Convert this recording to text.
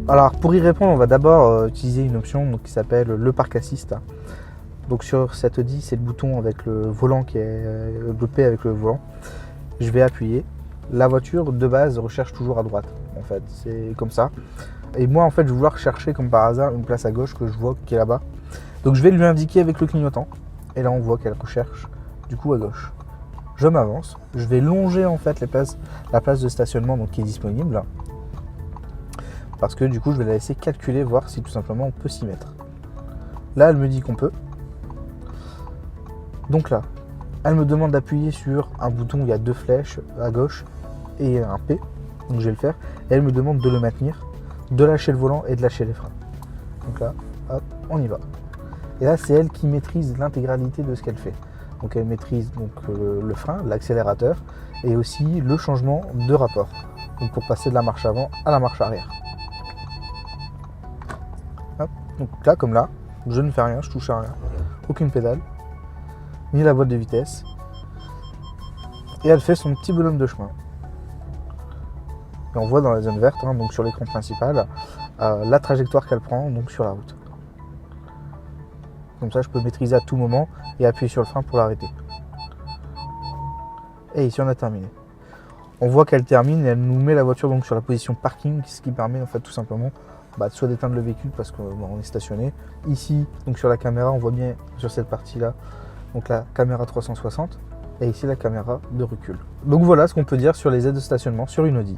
Alors pour y répondre, on va d'abord utiliser une option donc, qui s'appelle le park assist. Donc sur cette Audi, c'est le bouton avec le volant qui est le P avec le volant. Je vais appuyer. La voiture de base recherche toujours à droite. En fait, c'est comme ça. Et moi, en fait, je vais vouloir chercher comme par hasard une place à gauche que je vois qui est là-bas. Donc je vais lui indiquer avec le clignotant. Et là, on voit qu'elle recherche du coup à gauche. Je m'avance. Je vais longer en fait la place de stationnement donc, qui est disponible. Parce que du coup, je vais la laisser calculer, voir si tout simplement on peut s'y mettre. Là, elle me dit qu'on peut. Donc là, elle me demande d'appuyer sur un bouton où il y a 2 flèches à gauche et un P. Donc je vais le faire. Et elle me demande de le maintenir, de lâcher le volant et de lâcher les freins. Donc là, hop, on y va. Et là, c'est elle qui maîtrise l'intégralité de ce qu'elle fait. Donc elle maîtrise donc, le frein, l'accélérateur et aussi le changement de rapport. Donc pour passer de la marche avant à la marche arrière. Hop. Donc là, comme là, je ne fais rien, je touche à rien. Aucune pédale, ni la boîte de vitesse. Et elle fait son petit bonhomme de chemin. Et on voit dans la zone verte, hein, donc sur l'écran principal, la trajectoire qu'elle prend donc sur la route. Comme ça, je peux maîtriser à tout moment et appuyer sur le frein pour l'arrêter. Et ici, on a terminé. On voit qu'elle termine et elle nous met la voiture donc sur la position parking, ce qui permet en fait tout simplement soit d'éteindre le véhicule parce qu'on est stationné. Ici, donc sur la caméra, on voit bien sur cette partie-là, donc la caméra 360 et ici la caméra de recul. Donc voilà ce qu'on peut dire sur les aides de stationnement sur une Audi.